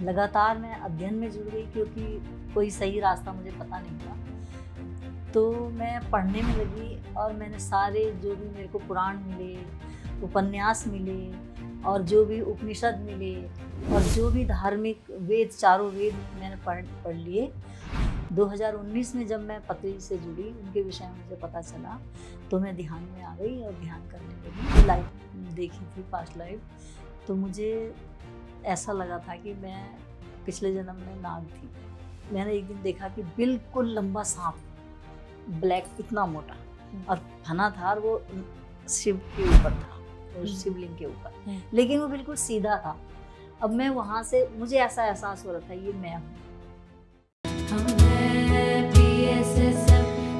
लगातार मैं अध्ययन में जुड़ गई क्योंकि कोई सही रास्ता मुझे पता नहीं था। तो मैं पढ़ने में लगी और मैंने सारे जो भी मेरे को पुराण मिले, उपन्यास मिले और जो भी उपनिषद मिले और जो भी धार्मिक वेद, चारों वेद मैंने पढ़ लिए। 2019 में जब मैं पत्री से जुड़ी, उनके विषय में मुझे पता चला तो मैं ध्यान में आ गई और ध्यान करने लगी। लाइव देखी थी, पास्ट लाइव। तो मुझे ऐसा लगा था कि मैं पिछले जन्म में नाग थी। मैंने एक दिन देखा कि बिल्कुल लंबा सांप, ब्लैक, इतना मोटा और फना था और वो शिव के ऊपर था, और शिवलिंग के ऊपर, लेकिन वो बिल्कुल सीधा था। अब मैं वहाँ से, मुझे ऐसा एहसास हो रहा था ये मैं हूँ।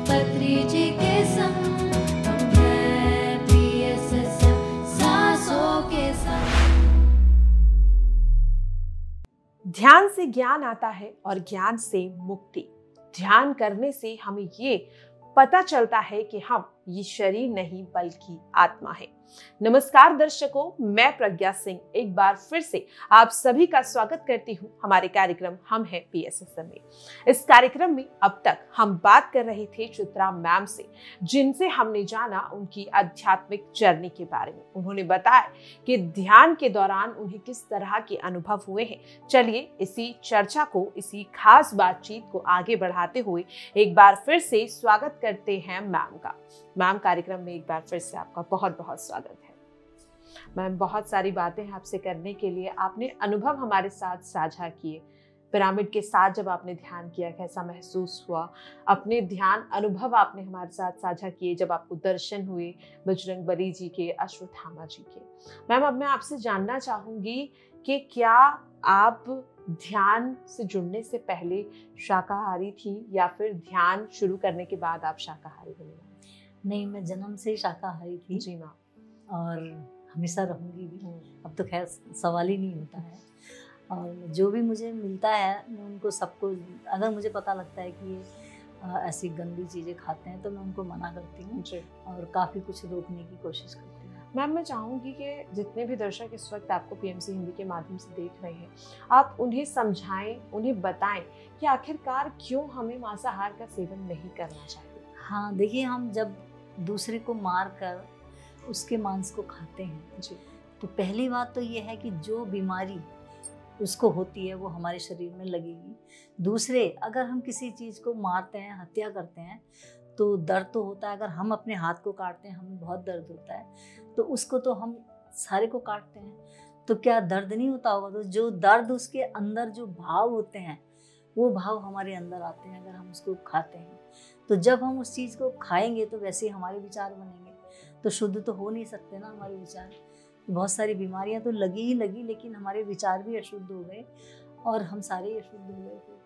पत्री जी के संग, सासों के संग। ध्यान से ज्ञान आता है और ज्ञान से मुक्ति। ध्यान करने से हमें ये पता चलता है कि हम ये शरीर नहीं बल्कि आत्मा है। नमस्कार दर्शकों, मैं प्रज्ञा सिंह एक बार फिर से आप सभी का स्वागत करती हूँ हमारे कार्यक्रम हम हैं PSSM में। इस कार्यक्रम में अब तक हम बात कर रहे थे चित्रा मैम से, जिनसे हमने जाना उनकी आध्यात्मिक जर्नी के बारे में। उन्होंने बताया कि ध्यान के दौरान उन्हें किस तरह के अनुभव हुए हैं। चलिए इसी चर्चा को, इसी खास बातचीत को आगे बढ़ाते हुए एक बार फिर से स्वागत करते हैं मैम का। मैम, कार्यक्रम में एक बार फिर से आपका बहुत बहुत स्वागत है। मैम, बहुत सारी बातें हैं आपसे करने के लिए। आपने अनुभव हमारे साथ साझा किए। पिरामिड के साथ जब आपने ध्यान किया, कैसा महसूस हुआ? अपने ध्यान अनुभव आपने हमारे साथ साझा किए जब आपको दर्शन हुए बजरंगबली जी के, अश्वत्थामा जी के। मैम, अब मैं आपसे जानना चाहूंगी कि क्या आप ध्यान से जुड़ने से पहले शाकाहारी थी या फिर ध्यान शुरू करने के बाद आप शाकाहारी बनी? नहीं, मैं जन्म से ही शाकाहारी थी। जी मैम। और हमेशा रहूंगी भी। अब तो खैर सवाल ही नहीं होता है। और जो भी मुझे मिलता है मैं उनको सबको, अगर मुझे पता लगता है कि ये ऐसी गंदी चीज़ें खाते हैं तो मैं उनको मना करती हूँ और काफ़ी कुछ रोकने की कोशिश करती हूँ। मैम, मैं चाहूँगी कि जितने भी दर्शक इस वक्त आपको PMC हिंदी के माध्यम से देख रहे हैं, आप उन्हें समझाएं, उन्हें बताएं कि आखिरकार क्यों हमें मांसाहार का सेवन नहीं करना चाहिए। हाँ, देखिए, हम जब दूसरे को मार कर उसके मांस को खाते हैं जी, तो पहली बात तो ये है कि जो बीमारी उसको होती है वो हमारे शरीर में लगेगी। दूसरे, अगर हम किसी चीज़ को मारते हैं, हत्या करते हैं तो दर्द तो होता है। अगर हम अपने हाथ को काटते हैं, हमें बहुत दर्द होता है, तो उसको तो हम सारे को काटते हैं, तो क्या दर्द नहीं होता होगा? तो जो दर्द, उसके अंदर जो भाव होते हैं वो भाव हमारे अंदर आते हैं अगर हम उसको खाते हैं। तो जब हम उस चीज़ को खाएंगे तो वैसे ही हमारे विचार बनेंगे, तो शुद्ध तो हो नहीं सकते ना हमारे विचार। बहुत सारी बीमारियां तो लगी ही लगी, लेकिन हमारे विचार भी अशुद्ध हो गए और हम सारे ही अशुद्ध हो गए थे।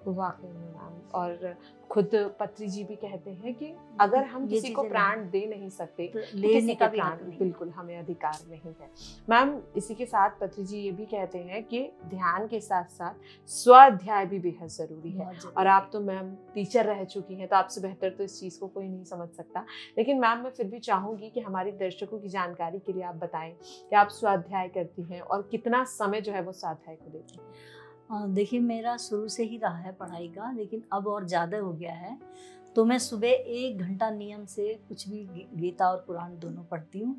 वाकई में मैम, और खुद पत्री जी भी कहते हैं कि अगर हम किसी को प्राण दे नहीं सकते तो लेने का प्राण बिल्कुल हमें अधिकार नहीं है। मैम, इसी के साथ पत्री जी ये भी कहते हैं कि ध्यान के साथ साथ स्वाध्याय भी बेहद जरूरी है। और आप तो मैम टीचर रह चुकी हैं, तो आपसे बेहतर तो इस चीज़ को कोई नहीं समझ सकता। लेकिन मैम, मैं फिर भी चाहूँगी कि हमारे दर्शकों की जानकारी के लिए आप बताएं कि आप स्वाध्याय करती हैं और कितना समय जो है वो स्वाध्याय को देती हैं। देखिए, मेरा शुरू से ही रहा है पढ़ाई का, लेकिन अब और ज़्यादा हो गया है। तो मैं सुबह 1 घंटा नियम से कुछ भी गीता और कुरान दोनों पढ़ती हूँ,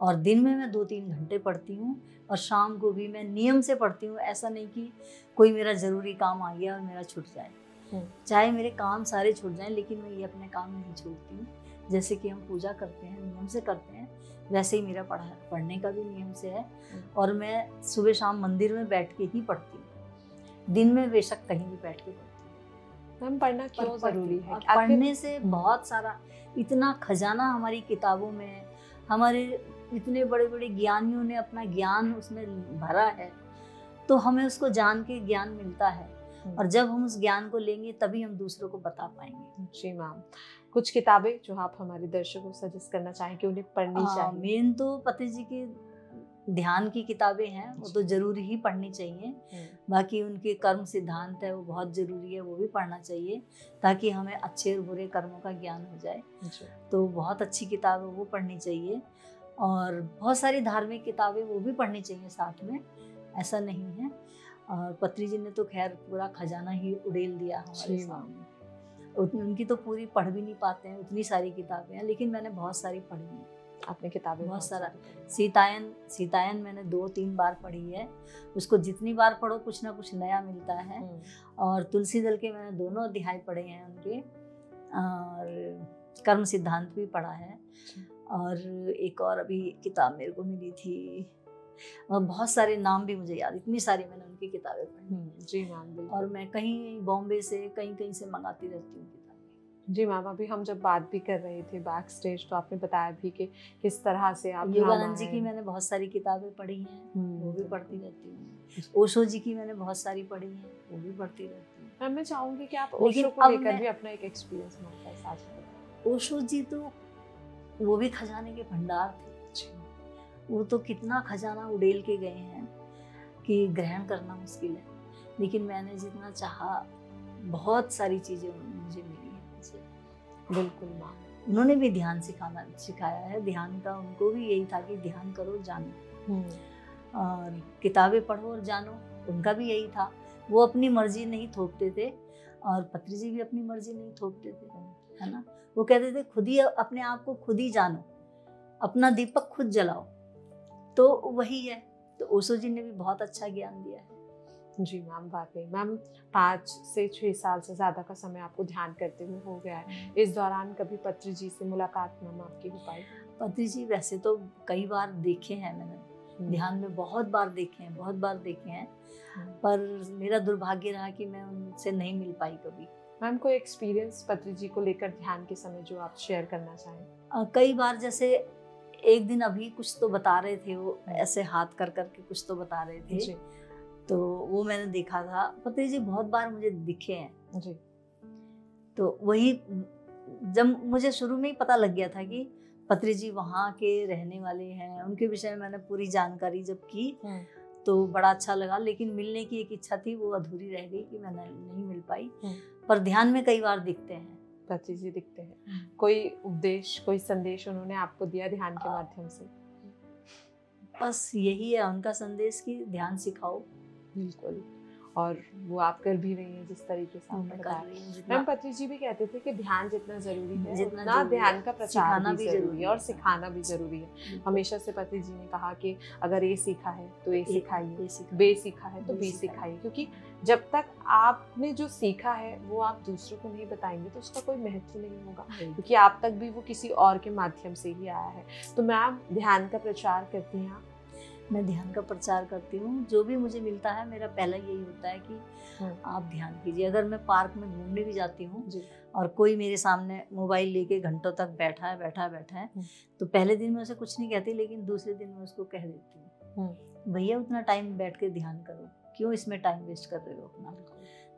और दिन में मैं 2-3 घंटे पढ़ती हूँ, और शाम को भी मैं नियम से पढ़ती हूँ। ऐसा नहीं कि कोई मेरा ज़रूरी काम आ गया और मेरा छूट जाए। चाहे मेरे काम सारे छूट जाएं, लेकिन मैं ये अपने काम नहीं छोड़ती हूँ। जैसे कि हम पूजा करते हैं, नियम से करते हैं, वैसे ही मेरा पढ़ने का भी नियम से है। और मैं सुबह शाम मंदिर में बैठ के ही पढ़ती हूँ, दिन में बेशक कहीं भी बैठ के पढ़ती हूँ। मैम, पढ़ना क्यों जरूरी है? पढ़ने से बहुत सारा, इतना खजाना हमारी किताबों में है। हमारे इतने बड़े बड़े ज्ञानियों ने अपना ज्ञान उसमें भरा है, तो हमें उसको जान के ज्ञान मिलता है, और जब हम उस ज्ञान को लेंगे तभी हम दूसरों को बता पाएंगे। जी मैम, कुछ किताबें जो आप हमारे दर्शकों को सजेस्ट करना चाहें कि उन्हें पढ़नी चाहिए? मेन तो पति जी की ध्यान की किताबें हैं, वो तो जरूरी ही पढ़नी चाहिए। बाकी उनके कर्म सिद्धांत है, वो बहुत जरूरी है, वो भी पढ़ना चाहिए, ताकि हमें अच्छे और बुरे कर्मों का ज्ञान हो जाए। तो बहुत अच्छी किताब है, वो पढ़नी चाहिए। और बहुत सारी धार्मिक किताबें वो भी पढ़नी चाहिए साथ में, ऐसा नहीं है। और पत्री जी ने तो खैर पूरा खजाना ही उड़ेल दिया हमारे जी। सामने। उनकी तो पूरी पढ़ भी नहीं पाते हैं, उतनी सारी किताबें हैं, लेकिन मैंने बहुत सारी पढ़ी हैं। आपने किताबें बहुत सारा। सारी पढ़ी। सीतायन मैंने 2-3 बार पढ़ी है। उसको जितनी बार पढ़ो कुछ ना कुछ नया मिलता है। और तुलसी दल के मैंने दोनों अध्याय पढ़े हैं उनके, और कर्म सिद्धांत भी पढ़ा है। और एक और अभी किताब मेरे को मिली थी, और बहुत सारे नाम भी मुझे याद, इतनी सारी मैंने उनकी किताबें पढ़ी। जी मैम। और मैं कहीं बॉम्बे से कहीं से मंगाती रहती हूँ किताबें। जी मैम, अभी हम जब बात भी कर रहे थे बैक स्टेज, तो आपने बताया भी कि किस तरह से आप योगानंद जी की मैंने बहुत सारी किताबें पढ़ी हैं, वो भी पढ़ती रहती हूँ। ओशो जी की मैंने बहुत सारी पढ़ी हैं, वो भी पढ़ती रहती हूँ। मैम मैं चाहूंगी कि आप लेकिन ओशो को अब लेकर मैं- भी अपना एक एक्सपीरियंस हमारे साथ साझा करें। ओशो जी तो वो भी खजाने के भंडार थे। वो तो कितना खजाना उड़ेल के गए हैं कि ग्रहण करना मुश्किल है, लेकिन मैंने जितना चाहा बहुत सारी चीजें मुझे मिली हैं उनसे। बिल्कुल मैम। उन्होंने भी ध्यान सिखाया है। ध्यान का उनको भी यही था कि ध्यान करो, जानो, और किताबें पढ़ो और जानो। उनका भी यही था। वो अपनी मर्जी नहीं थोपते थे, और पत्री जी भी अपनी मर्जी नहीं थोपते थे, है ना। वो कहते थे खुद ही अपने आप को खुद ही जानो, अपना दीपक खुद जलाओ। तो वही है। तो ओशो जी ने भी बहुत अच्छा ज्ञान दिया है। जी मैम, वाकई मैम 5 से 6 साल से ज़्यादा का समय आपको ध्यान करते हुए हो गया है। इस दौरान कभी पत्री जी से मुलाकात मैम आपकी हो पाई? पत्री जी वैसे तो कई बार देखे हैं मैंने, ध्यान में बहुत बार देखे हैं, पर मेरा दुर्भाग्य रहा कि मैं उनसे नहीं मिल पाई कभी। मैम कोई एक्सपीरियंस पत्री जी को लेकर ध्यान के समय जो आप शेयर करना चाहें? कई बार, जैसे एक दिन अभी कुछ तो बता रहे थे, वो ऐसे हाथ कर करके कुछ तो बता रहे थे जी। तो वो मैंने देखा था। पत्री जी बहुत बार मुझे दिखे हैं जी। तो वही, जब मुझे शुरू में ही पता लग गया था कि पत्री जी वहाँ के रहने वाले हैं, उनके विषय में मैंने पूरी जानकारी जब की तो बड़ा अच्छा लगा। लेकिन मिलने की एक इच्छा थी, वो अधूरी रह गई कि मैं नहीं मिल पाई। पर ध्यान में कई बार दिखते हैं पत्री जी, दिखते हैं। कोई उपदेश, कोई संदेश उन्होंने आपको दिया ध्यान के माध्यम से? बस यही है उनका संदेश कि ध्यान सिखाओ। बिल्कुल, और वो आप कर भी रही हैं जिस तरीके से आपने बताया। मैम पत्री जी भी कहते थे कि ध्यान जितना जरूरी है उतना ध्यान का प्रचार भी जरूरी है और सिखाना भी जरूरी है। हमेशा से पत्री जी ने कहा कि अगर ये सीखा है तो ये सिखाइए, बे सीखा है तो बे सिखाइए, क्योंकि जब तक आपने जो सीखा है वो आप दूसरों को नहीं बताएंगे तो उसका कोई महत्व नहीं होगा, क्योंकि आप तक भी वो किसी और के माध्यम से ही आया है। तो मैम ध्यान का प्रचार करती हैं आप? मैं ध्यान का प्रचार करती हूँ। जो भी मुझे मिलता है मेरा पहला यही होता है कि आप ध्यान कीजिए। अगर मैं पार्क में घूमने भी जाती हूँ और कोई मेरे सामने मोबाइल लेके घंटों तक बैठा है तो पहले दिन मैं उसे कुछ नहीं कहती, लेकिन दूसरे दिन मैं उसको कह देती हूँ, भैया उतना टाइम बैठ के ध्यान करो, क्यों इसमें टाइम वेस्ट कर रहे हो अपना।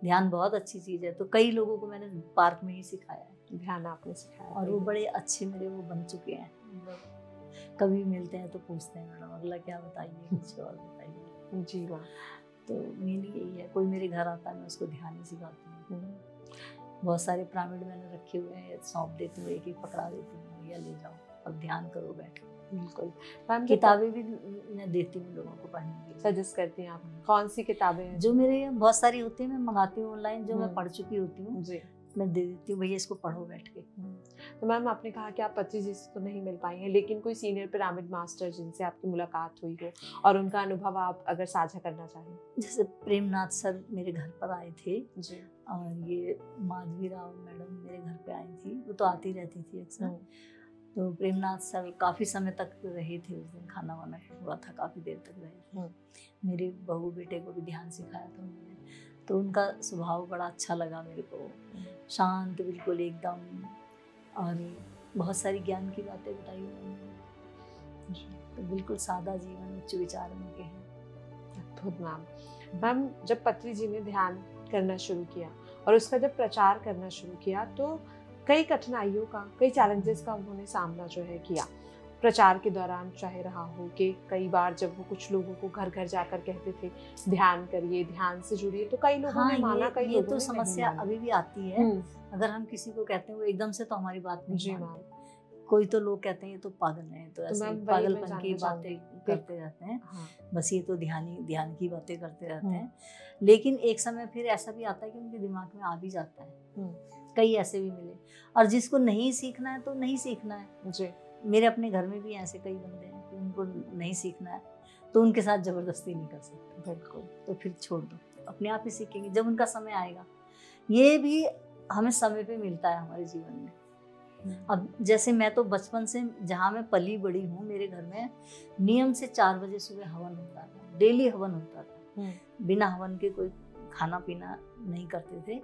ध्यान बहुत अच्छी चीज़ है। तो कई लोगों को मैंने पार्क में ही सिखाया है ध्यान, आपने सिखाया और वो बड़े अच्छे मेरे वो बन चुके हैं। कभी मिलते हैं तो पूछते हैं, मैडम अगला क्या बताइए, कुछ और बताइए। जी वाह। तो मेरी यही है, कोई मेरे घर आता है मैं उसको ध्यान ही सिखाती हूँ। बहुत सारे पिरामिड मैंने रखे हुए हैं, सौंप देती हूँ, एक एक पकड़ा देती हूँ, भैया ले जाओ और ध्यान करो बैठ के। बिल्कुल। किताबें भी मैं देती हूँ लोगों को पढ़ने के लिए। सजेस्ट करती हैं आप? कौन सी किताबें हैं? जो मेरे बहुत सारी होती है, मैं मंगाती हूँ ऑनलाइन, जो मैं पढ़ चुकी होती हूँ जी, मैं दे देती हूँ, भैया इसको पढ़ो बैठ के। तो मैम आपने कहा कि आप पत्री जी से तो नहीं मिल पाई हैं, लेकिन कोई सीनियर पिरामिड मास्टर जिनसे आपकी मुलाकात हुई हो और उनका अनुभव आप अगर साझा करना चाहें? जैसे प्रेमनाथ सर मेरे घर पर आए थे जी, और ये माधवी राव मैडम मेरे घर पे आई थी, वो तो आती रहती थी अक्सर। तो प्रेमनाथ सर काफ़ी समय तक रहे थे, उस दिन खाना वाना हुआ था, काफ़ी देर तक रहे थे। मेरे बहू बेटे को भी ध्यान सिखाया था उन्होंने, तो उनका स्वभाव बड़ा अच्छा लगा मेरे को, शांत बिल्कुल एकदम, और बहुत सारी ज्ञान की बातें बताई उन्होंने। तो बिल्कुल सादा जीवन, उच्च विचार उनके हैं। अद्भुत मैम। मैम जब पत्री जी ने ध्यान करना शुरू किया और उसका जब प्रचार करना शुरू किया तो कई कठिनाइयों का, कई चैलेंजेस का उन्होंने सामना जो है किया प्रचार के दौरान। चाहे रहा हो कि कई बार जब वो कुछ लोगों को घर घर जाकर कहते थे ध्यान करिए, ध्यान से जुड़िए, तो कई लोगों ने माना, कई लोगों ने तो समस्या अभी भी आती है। अगर हम किसी को कहते हैं वो एकदम से तो हमारी बात नहीं मानते। कोई तो लोग कहते हैं ये तो पागल है, तो ऐसे मैम वही मैं पागलपन की जानना बातें चाहूंगी। करते रहते हैं, हाँ। बस ये तो ध्यान की बातें करते रहते हम्म। हैं। लेकिन एक समय फिर ऐसा भी आता है कि उनके दिमाग में आ भी जाता है। कई ऐसे भी मिले, और जिसको नहीं सीखना है तो नहीं सीखना है जी। मेरे अपने घर में भी ऐसे कई बंदे हैं कि उनको नहीं सीखना है, तो उनके साथ जबरदस्ती नहीं कर सकते। बिल्कुल। तो फिर छोड़ दो, अपने आप ही सीखेंगे जब उनका समय आएगा। ये भी हमें समय पे मिलता है हमारे जीवन में। अब जैसे मैं तो बचपन से जहाँ मैं पली बड़ी हूँ, मेरे घर में नियम से 4 बजे सुबह हवन होता था, डेली हवन होता था। बिना हवन के कोई खाना पीना नहीं करते थे।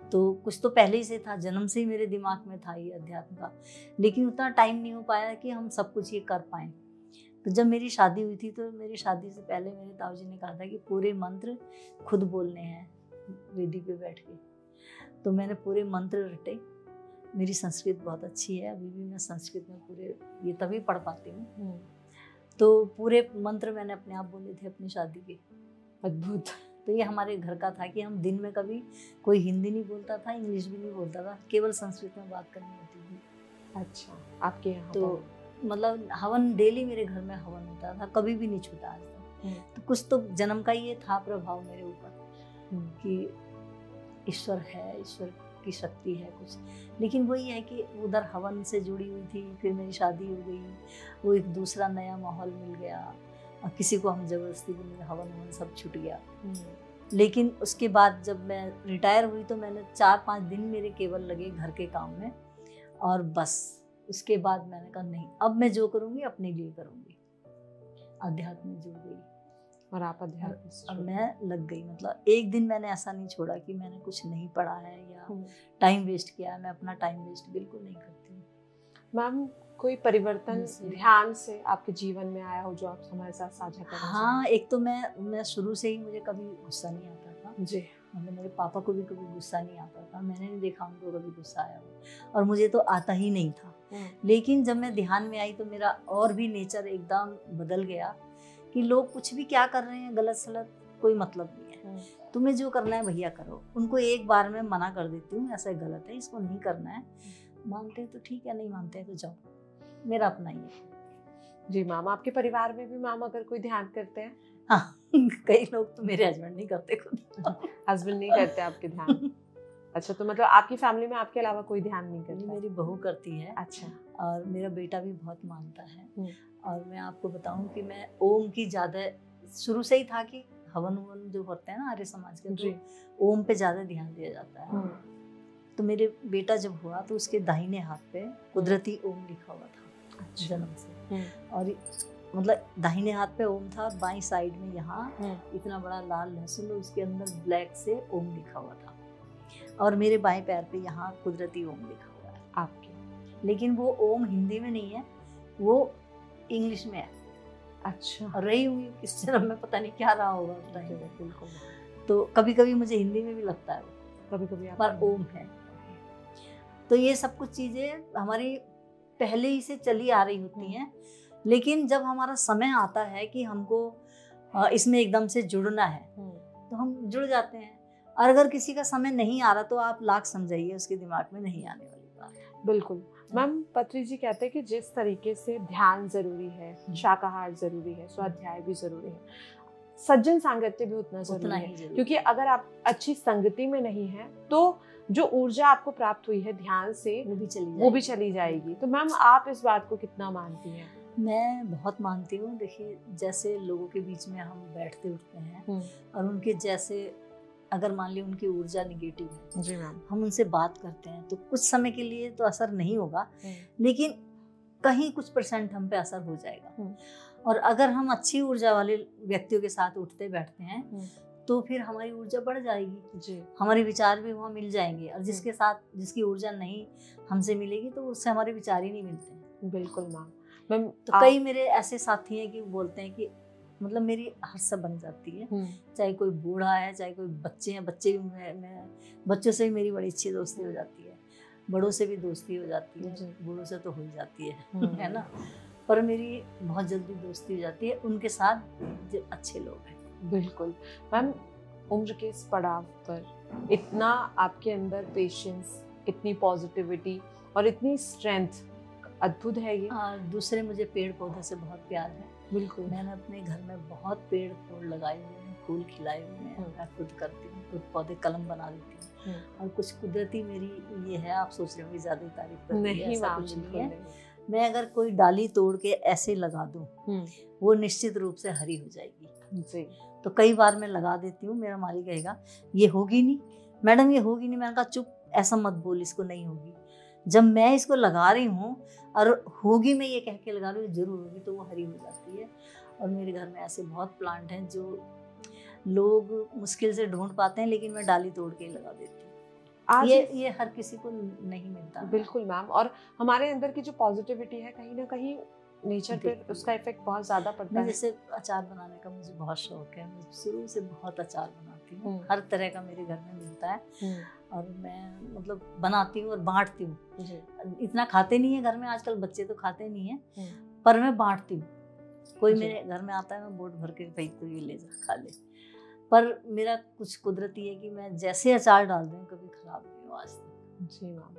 तो कुछ तो पहले ही से था, जन्म से ही मेरे दिमाग में था ये अध्यात्म का, लेकिन उतना टाइम नहीं हो पाया कि हम सब कुछ ये कर पाएँ। तो जब मेरी शादी हुई थी, तो मेरी शादी से पहले मेरे ताऊजी ने कहा था कि पूरे मंत्र खुद बोलने हैं वेदी पे बैठ के। तो मैंने पूरे मंत्र रटे। मेरी संस्कृत बहुत अच्छी है, अभी भी मैं संस्कृत में पूरे ये तभी पढ़ पाती हूँ। तो पूरे मंत्र मैंने अपने आप बोले थे अपनी शादी के। अद्भुत। तो ये हमारे घर का था कि हम दिन में कभी कोई हिंदी नहीं बोलता था, इंग्लिश भी नहीं बोलता था, केवल संस्कृत में बात करनी होती थी। अच्छा, आपके यहाँ तो मतलब हवन डेली मेरे घर में हवन होता था, कभी भी नहीं छूटा आज तक। तो कुछ तो जन्म का ये था प्रभाव मेरे ऊपर कि ईश्वर है, ईश्वर की शक्ति है कुछ। लेकिन वही है कि उधर हवन से जुड़ी हुई थी, फिर मेरी शादी हो गई, वो एक दूसरा नया माहौल मिल गया, और किसी को हम जबरदस्ती भी नहीं, हवन सब छूट गया। लेकिन उसके बाद जब मैं रिटायर हुई तो मैंने 4-5 दिन मेरे केवल लगे घर के काम में, और बस उसके बाद मैंने कहा नहीं, अब मैं जो करूँगी अपने लिए करूँगी। अध्यात्म में जुड़ गई और आप अध्यात्म से और जुड़े। मैं लग गई। मतलब एक दिन मैंने ऐसा नहीं छोड़ा कि मैंने कुछ नहीं पढ़ा है या टाइम वेस्ट किया है। मैं अपना टाइम वेस्ट बिल्कुल नहीं करती हूँ। मैम कोई परिवर्तन जैसे- ध्यान से आपके जीवन में आया हो जो आप हमारे साथ साझा करना हाँ, एक तो मैं शुरू से ही मुझे कभी गुस्सा नहीं आता था। चाहें? जी। मतलब मेरे पापा को भी कभी गुस्सा नहीं आता था, मैंने नहीं देखा उनको कभी गुस्सा आया हो, और मुझे तो आता ही नहीं था। लेकिन जब मैं ध्यान में आई तो मेरा और भी नेचर एकदम बदल गया कि लोग कुछ भी क्या कर रहे हैं, गलत सलत कोई मतलब नहीं है, तुम्हें जो करना है भैया करो। उनको एक बार में मना कर देती हूँ, ऐसा गलत है, इसको नहीं करना है। मानते हैं तो ठीक है, नहीं मानते हैं तो जाओ, मेरा अपना ही है। जी मैम, आपके परिवार में भी मैम अगर कोई ध्यान करते हैं? हाँ, कई लोग तो मेरे हस्बैंड नहीं करते खुद। हस्बैंड नहीं करते आपके ध्यान? अच्छा, तो मतलब आपकी फैमिली में आपके अलावा कोई ध्यान नहीं करता? मेरी बहू करती है। अच्छा। और मेरा बेटा भी बहुत मानता है। और मैं आपको बताऊं कि मैं ओम की ज़्यादा शुरू से ही था कि हवन जो होते हैं ना आर्य समाज के, तो ओम पे ज़्यादा ध्यान दिया जाता है। तो मेरे बेटा जब हुआ तो उसके दाहिने हाथ पे कुदरती ओम लिखा हुआ था। अच्छा। जन्म से। और मतलब दाहिने हाथ पे ओम था, बाईं साइड में यहाँ इतना बड़ा लाल लहसुन, उसके अंदर ब्लैक से ओम लिखा हुआ था। और मेरे बाएं पैर पे यहाँ कुदरती ओम लिखा हुआ है आपके। लेकिन वो ओम हिंदी में नहीं है, वो इंग्लिश में है। अच्छा। और रही हुई इस जन्म में पता नहीं क्या रहा होगा उस टाइम में। बिल्कुल। तो कभी कभी मुझे हिंदी में भी लगता है, कभी कभी पर ओम है। तो ये सब कुछ चीजें हमारी पहले ही से चली आ रही होती हैं, लेकिन जब हमारा समय आता है कि हमको इसमें एकदम से जुड़ना है तो हम जुड़ जाते हैं। और अगर किसी का समय नहीं आ रहा तो आप लाख समझाइए, उसके दिमाग में नहीं आने वाली बात। बिल्कुल मैम, पत्री जी कहते हैं कि जिस तरीके से ध्यान जरूरी है, शाकाहार जरूरी है, स्वाध्याय भी जरूरी है, सज्जन सांगत्य भी उतना जरूरी है। क्योंकि अगर आप अच्छी संगति में नहीं है तो जो ऊर्जा आपको प्राप्त हुई है ध्यान से वो भी चली जाएगी। तो मैम आप इस बात को कितना मानती हैं? मैं बहुत मानती हूँ। देखिए, जैसे लोगों के बीच में हम बैठते उठते हैं और उनके जैसे अगर मान ली उनकी ऊर्जा निगेटिव है, जी मैम, हम उनसे बात करते हैं तो कुछ समय के लिए तो असर नहीं होगा, लेकिन कहीं कुछ % हम पे असर हो जाएगा। और अगर हम अच्छी ऊर्जा वाले व्यक्तियों के साथ उठते बैठते हैं तो फिर हमारी ऊर्जा बढ़ जाएगी जी, हमारे विचार भी वहाँ मिल जाएंगे। और जिसके साथ जिसकी ऊर्जा नहीं हमसे मिलेगी तो उससे हमारे विचार ही नहीं मिलते हैं। बिल्कुल मैम। तो कई मेरे ऐसे साथी हैं कि बोलते हैं कि मतलब मेरी हर्ष बन जाती है, चाहे कोई बूढ़ा है चाहे कोई बच्चे हैं, बच्चे भी मैं बच्चों से भी मेरी बड़ी अच्छी दोस्ती हो जाती है, बड़ों से भी दोस्ती हो जाती है, बूढ़ों से तो हो ही जाती है ना, पर मेरी बहुत जल्दी दोस्ती हो जाती है उनके साथ जो अच्छे लोग हैं। बिल्कुल मैम, उम्र के इस पड़ाव पर इतना आपके अंदर पेशेंस, इतनी पॉजिटिविटी और इतनी स्ट्रेंथ अद्भुत है ये। और दूसरे मुझे पेड़ पौधे से बहुत प्यार है। बिल्कुल। मैंने अपने घर में बहुत पेड़ फूल लगाए हुए हैं, फूल खिलाए हुए हैं। मैं खुद करती हूँ, खुद पौधे कलम बना देती हूँ। और कुछ कुदरती मेरी ये है, आप सोच रहे होंगे ज़्यादा तारीफ कर रही है, नहीं ऐसा मैम, कुछ नहीं बिल्कुल है। नहीं। मैं अगर कोई डाली तोड़ के ऐसे लगा दूँ, वो निश्चित रूप से हरी हो जाएगी जी। तो कई बार मैं लगा देती हूँ, मेरा मालिक कहेगा ये होगी नहीं मैडम, ये होगी नहीं। मैंने कहा चुप, ऐसा मत बोल, इसको नहीं होगी। जब मैं इसको लगा रही हूँ और होगी मैं ये कह के लगा रही हूँ, जरूर होगी, तो वो हरी हो जाती है। और मेरे घर में ऐसे बहुत प्लांट हैं जो लोग मुश्किल से ढूंढ पाते हैं, लेकिन मैं डाली तोड़ के ही लगा देती हूँ। ये हर किसी को नहीं मिलता। बिल्कुल मैम, और हमारे अंदर की जो पॉजिटिविटी है कहीं ना कहीं नेचर पे उसका इफेक्ट बहुत ज्यादा पड़ता है। जैसे अचार बनाने का मुझे बहुत शौक है, मैं शुरू से बहुत अचार बनाती हूँ, हर तरह का मेरे घर में मिलता है। और मैं मतलब बनाती हूँ और बांटती हूँ। इतना खाते नहीं है घर में, आजकल बच्चे तो खाते नहीं है, पर मैं बांटती हूँ। कोई मेरे घर में आता है, मैं बोट भर के भाई तो ये ले जा खा ले। पर मेरा कुछ कुदरती है कि मैं जैसे अचार डाल दूँ कभी खराब नहीं हो आज तक। जी मैम,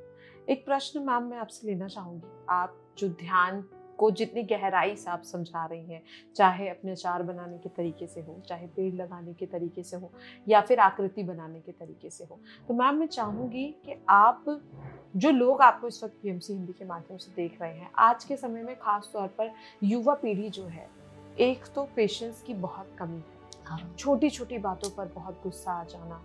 एक प्रश्न मैम मैं आपसे लेना चाहूँगी। आप जो ध्यान को जितनी गहराई से आप समझा रही हैं, चाहे अपने अचार बनाने के तरीके से हो, चाहे पेड़ लगाने के तरीके से हो, या फिर आकृति बनाने के तरीके से हो, तो मैम मैं चाहूँगी कि आप, जो लोग आपको इस वक्त पीएमसी हिंदी के माध्यम से देख रहे हैं, आज के समय में खास तौर पर युवा पीढ़ी जो है, एक तो पेशेंस की बहुत कमी है। छोटी छोटी बातों पर बहुत गुस्सा आ जाना,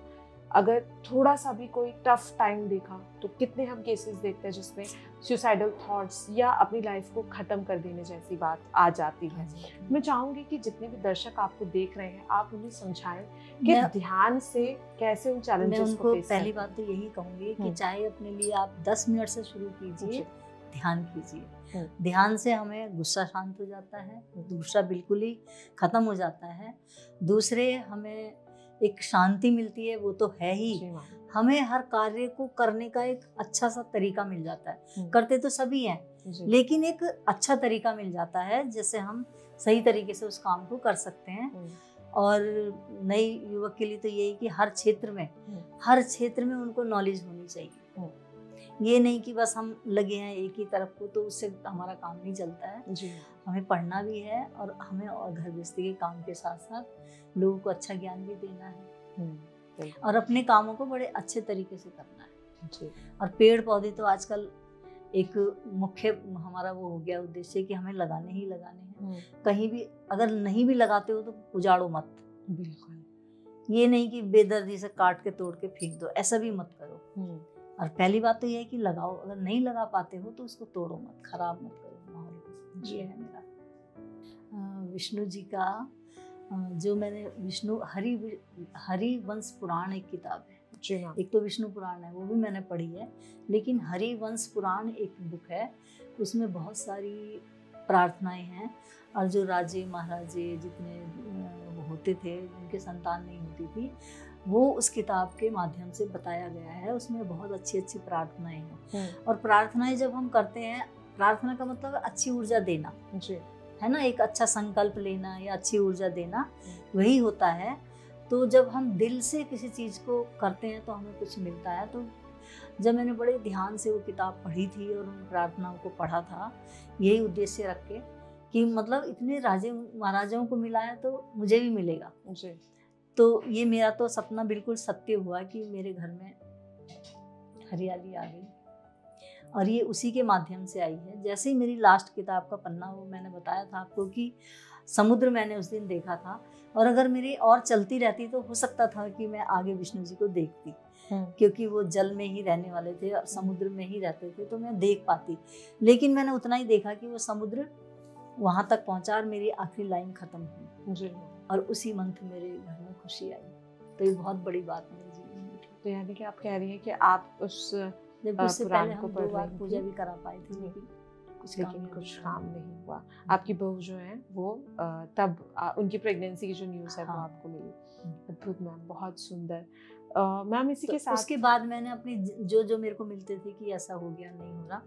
अगर थोड़ा सा भी कोई टफ टाइम देखा तो कितने हम केसेस देखते हैं जिसमें सुसाइडल थॉट्स या अपनी लाइफ को ख़त्म कर देने जैसी बात आ जाती है। मैं चाहूँगी कि जितने भी दर्शक आपको देख रहे हैं, आप उन्हें समझाएं कि ध्यान से कैसे उन चैलेंजेस को फेस पहली बात तो यही कहूँगी कि चाहे अपने लिए आप 10 मिनट से शुरू कीजिए, ध्यान कीजिए। ध्यान से हमें गुस्सा शांत हो जाता है, दूसरा बिल्कुल ही खत्म हो जाता है, दूसरे हमें एक शांति मिलती है, वो तो है ही। हमें हर कार्य को करने का एक अच्छा सा तरीका मिल जाता है। करते तो सभी हैं, लेकिन एक अच्छा तरीका मिल जाता है जिससे हम सही तरीके से उस काम को कर सकते हैं। और नए युवक के लिए तो यही कि हर क्षेत्र में उनको नॉलेज होनी चाहिए। ये नहीं कि बस हम लगे हैं एक ही तरफ को, तो उससे हमारा काम नहीं चलता है। हमें पढ़ना भी है और हमें और घर गृहस्थी के काम के साथ साथ लोगों को अच्छा ज्ञान भी देना है और अपने कामों को बड़े अच्छे तरीके से करना है। और पेड़ पौधे तो आजकल एक मुख्य हमारा वो हो गया उद्देश्य कि हमें लगाने ही लगाने हैं। कहीं भी अगर नहीं भी लगाते हो तो उजाड़ो मत। बिल्कुल, ये नहीं कि बेदर्दी से काट के तोड़ के फेंक दो, ऐसा भी मत करो। और पहली बात तो ये है कि लगाओ, अगर नहीं लगा पाते हो तो उसको तोड़ो मत, खराब मत करो माहौल को। ये है मेरा। विष्णु जी का जो मैंने विष्णु हरिवंश पुराण एक किताब है। एक तो विष्णु पुराण है, वो भी मैंने पढ़ी है, लेकिन हरिवंश पुराण एक बुक है, उसमें बहुत सारी प्रार्थनाएं हैं। और जो राजे महाराजे जितने होते थे, उनके संतान नहीं होती थी, वो उस किताब के माध्यम से बताया गया है। उसमें बहुत अच्छी अच्छी प्रार्थनाएं हैं। और प्रार्थनाएं जब हम करते हैं, प्रार्थना का मतलब अच्छी ऊर्जा देना है ना, एक अच्छा संकल्प लेना या अच्छी ऊर्जा देना, वही होता है। तो जब हम दिल से किसी चीज़ को करते हैं तो हमें कुछ मिलता है। तो जब मैंने बड़े ध्यान से वो किताब पढ़ी थी और उन प्रार्थनाओं को पढ़ा था, यही उद्देश्य रख के कि मतलब इतने राजे महाराजाओं को मिला है तो मुझे भी मिलेगा। तो ये मेरा तो सपना बिल्कुल सत्य हुआ कि मेरे घर में हरियाली आ गई, और ये उसी के माध्यम से आई है। जैसे ही मेरी लास्ट किताब का पन्ना, वो मैंने बताया था आपको कि समुद्र मैंने उस दिन देखा था, और अगर मेरी और चलती रहती तो हो सकता था कि मैं आगे विष्णु जी को देखती, क्योंकि वो जल में ही रहने वाले थे और समुद्र में ही रहते थे, तो मैं देख पाती। लेकिन मैंने उतना ही देखा कि वो समुद्र वहाँ तक पहुँचा और मेरी आखिरी लाइन खत्म हुई, और उसी मंथ मेरे घर में खुशी आई। तो ये बहुत बड़ी बात मेरे जीवन में थी। तो यानी कि आप कह रही हैं कि आप उससे पहले हम 2 बार पूजा भी करा पाई थी, लेकिन कुछ काम नहीं हुआ। आपकी बहू जो है वो तब उनकी प्रेगनेंसी की जो न्यूज़ है वो आपको मिली। अद्भुत मैम, बहुत सुंदर। मैम इसी के साथ उसके बाद मैंने अपनी जो मेरे को मिलते थे कि ऐसा हो गया, नहीं हो रहा,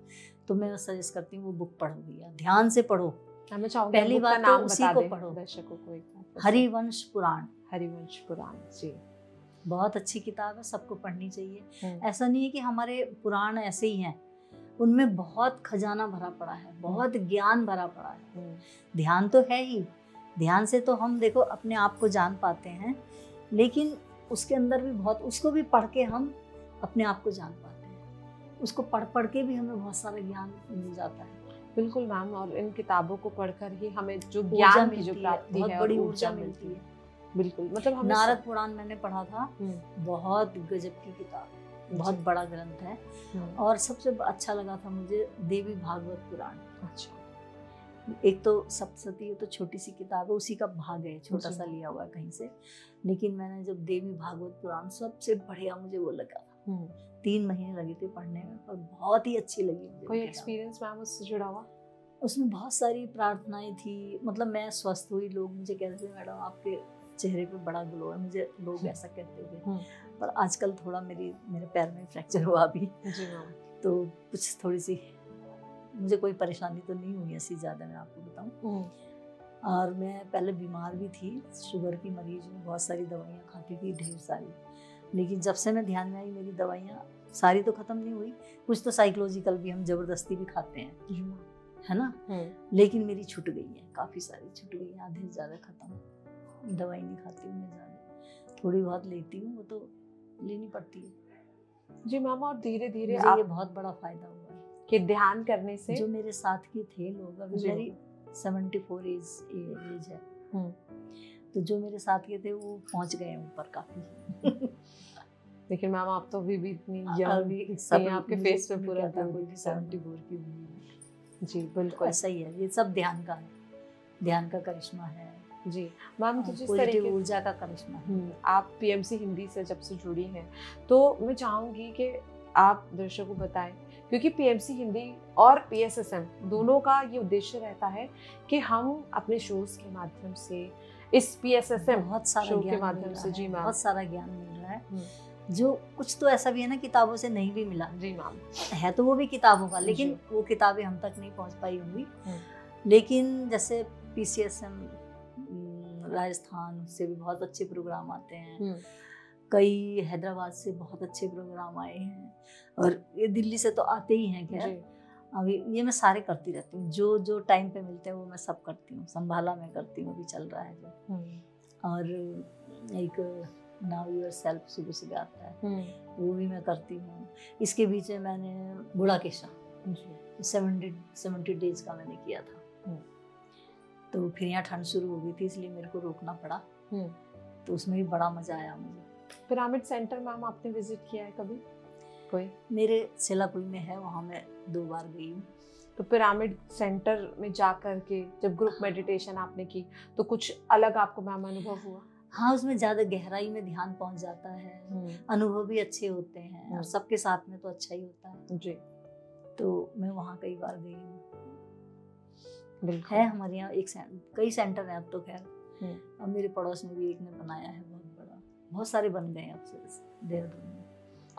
तो मैं सजेस्ट करती हूँ वो बुक पढ़ो भैया, ध्यान से पढ़ो। पहली बात तो उसी को पढ़ो, दर्शकों को हरिवंश पुराण। हरिवंश पुराण जी, बहुत अच्छी किताब है, सबको पढ़नी चाहिए। ऐसा नहीं है कि हमारे पुराण ऐसे ही हैं, उनमें बहुत खजाना भरा पड़ा है, बहुत ज्ञान भरा पड़ा है। ध्यान तो है ही, ध्यान से तो हम देखो अपने आप को जान पाते हैं, लेकिन उसके अंदर भी बहुत, उसको भी पढ़ के हम अपने आप को जान पाते हैं। उसको पढ़ के भी हमें बहुत सारा ज्ञान मिल जाता है। बिल्कुल मैम, और इन किताबों को पढ़कर ही हमें जो ज्ञान की जो प्राप्ति बहुत है, बड़ी ऊर्जा मिलती है। बिल्कुल, मतलब हमें नारद पुराण मैंने पढ़ा था, बहुत गजब की किताब, बहुत बड़ा ग्रंथ है। और सबसे अच्छा लगा था मुझे देवी भागवत पुराण। अच्छा, एक तो सप्तशती तो छोटी सी किताब है, उसी का भाग है, छोटा सा लिया हुआ है कहीं से, लेकिन मैंने जब देवी भागवत पुराण सबसे बढ़िया मुझे वो लगा। 3 महीने लगे थे पढ़ने में, और बहुत ही अच्छी लगी मुझे। कोई एक्सपीरियंस मैम उससे जुड़ा हुआ? उसमें बहुत सारी प्रार्थनाएं थी, मतलब मैं स्वस्थ हुई, लोग मुझे कहते थे मैडम आपके चेहरे पे बड़ा ग्लो है, मुझे लोग ऐसा कहते थे। पर आजकल थोड़ा मेरे पैर में फ्रैक्चर हुआ अभी, तो कुछ थोड़ी सी मुझे कोई परेशानी तो नहीं हुई ऐसी ज़्यादा, मैं आपको बताऊं। और मैं पहले बीमार भी थी, शुगर की मरीज हूँ, बहुत सारी दवाइयाँ खाती थी, ढेर सारी। लेकिन जब से मैं ध्यान में आई, मेरी दवाइयाँ सारी तो ख़त्म नहीं हुई, कुछ तो साइकोलॉजिकल भी हम ज़बरदस्ती भी खाते हैं, है ना, लेकिन मेरी छूट गई है, काफ़ी सारी छूट गई है, आधे से ज़्यादा ख़त्म। दवाई नहीं खाती हूँ मैं ज़्यादा, थोड़ी बहुत लेती हूँ, वो तो लेनी पड़ती है। जी मैम, और धीरे धीरे ये बहुत बड़ा फ़ायदा हुआ है कि ध्यान करने से जो मेरे साथ के थे लोग, अभी मेरी 74 एज है, तो जो मेरे साथ के थे वो पहुंच गए ऊपर काफी। लेकिन मैम आप तो अभी भी इतनी यंग, सब आपके फेस पे पूरा कोई भी 74 की हुई। जी बिल्कुल, ऐसा ही है, ये सब ध्यान का है, ध्यान का करिश्मा है। जी मैम, तो जिस तरीके ऊर्जा का करिश्मा है। आप पीएमसी हिंदी से जब से जुड़ी हैं, तो मैं चाहूंगी कि आप दर्शकों को बताएं, क्योंकि पीएमसी हिंदी और पीएसएसएम दोनों का ये उद्देश्य रहता है कि हम अपने शोज के माध्यम से, इस पीएसएसएम बहुत सारा शो के माध्यम से, जी मैम, बहुत सारा ज्ञान मिल रहा है, जो कुछ तो ऐसा भी है ना किताबों से नहीं भी मिला। जी मैम, है तो वो भी किताबों का, लेकिन वो किताबें हम तक नहीं पहुंच पाई होंगी। लेकिन जैसे पीसीएसएम राजस्थान से भी बहुत अच्छे प्रोग्राम आते हैं, कई हैदराबाद से बहुत अच्छे प्रोग्राम आए हैं, और ये दिल्ली से तो आते ही हैं। खैर अभी ये मैं सारे करती रहती हूँ, जो टाइम पे मिलते हैं वो मैं सब करती हूँ। संभाला मैं करती हूँ, अभी चल रहा है जो। और एक नाउ योर सेल्फ सुबह सुबह आता है, वो भी मैं करती हूँ। इसके बीच में मैंने बूढ़ा केशा 70 डेज का मैंने किया था, तो फिर यहाँ ठंड शुरू हो गई थी, इसलिए मेरे को रोकना पड़ा, तो उसमें भी बड़ा मजा आया मुझे। पिरामिड सेंटर मैम आपने विजिट किया है कभी? कोई मेरे सेलाकुई में है, वहाँ मैं 2 बार गई हूँ। तो पिरामिड सेंटर में जाकर के जब ग्रुप मेडिटेशन आपने की, तो कुछ अलग आपको मैम अनुभव हुआ? हाँ, उसमें ज़्यादा गहराई में ध्यान पहुँच जाता है, अनुभव भी अच्छे होते हैं, और सबके साथ में तो अच्छा ही होता है जी। तो मैं वहाँ कई बार गई हूँ। है हमारे यहाँ कई सेंटर हैं अब तो, खैर अब मेरे पड़ोस में भी एक ने बनाया है, बहुत बड़ा, बहुत सारे बन गए हैं अब से देहरादून में।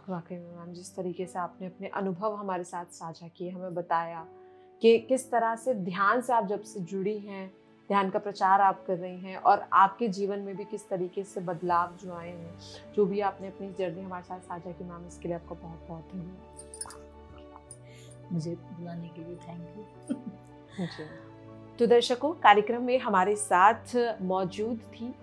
वाकई में मैम, जिस तरीके से आपने अपने अनुभव हमारे साथ साझा किए, हमें बताया कि किस तरह से ध्यान से आप जब से जुड़ी हैं, ध्यान का प्रचार आप कर रही हैं, और आपके जीवन में भी किस तरीके से बदलाव जो आए हैं, जो भी आपने अपनी जर्नी हमारे साथ साझा की मैम, इसके लिए आपका बहुत बहुत धन्यवाद। मुझे बुलाने के लिए थैंक यू। तो दर्शकों, कार्यक्रम में हमारे साथ मौजूद थी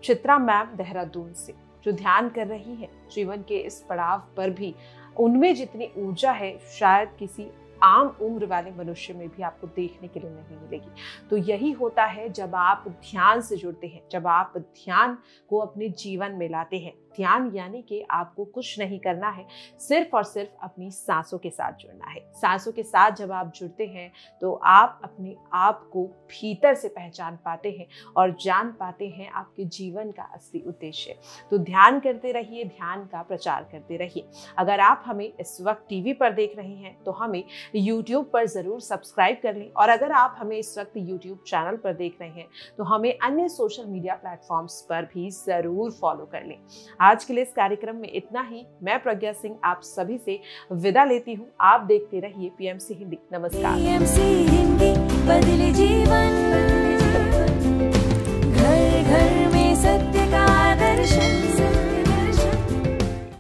चित्रा मैम देहरादून से, जो ध्यान कर रही है। जीवन के इस पड़ाव पर भी उनमें जितनी ऊर्जा है, शायद किसी आम उम्र वाले मनुष्य में भी आपको देखने के लिए नहीं मिलेगी। तो यही होता है जब आप ध्यान से जुड़ते हैं, जब आप ध्यान को अपने जीवन में लाते हैं। ध्यान यानी कि आपको कुछ नहीं करना है, सिर्फ और सिर्फ अपनी सांसों के साथ जुड़ना है। सांसों के साथ जब आप जुड़ते हैं तो आप अपने आप को भीतर से पहचान पाते हैं और जान पाते हैं आपके जीवन का असली उद्देश्य। तो ध्यान करते रहिए, ध्यान का प्रचार करते रहिए। अगर आप हमें इस वक्त टीवी पर देख रहे हैं तो हमें यूट्यूब पर ज़रूर सब्सक्राइब कर लें, और अगर आप हमें इस वक्त यूट्यूब चैनल पर देख रहे हैं तो हमें अन्य सोशल मीडिया प्लेटफॉर्म्स पर भी ज़रूर फॉलो कर लें। आज के लिए इस कार्यक्रम में इतना ही। मैं प्रज्ञा सिंह आप सभी से विदा लेती हूँ। आप देखते रहिए पीएमसी हिंदी। नमस्कार। पीएमसी हिंदी, बदले जीवन।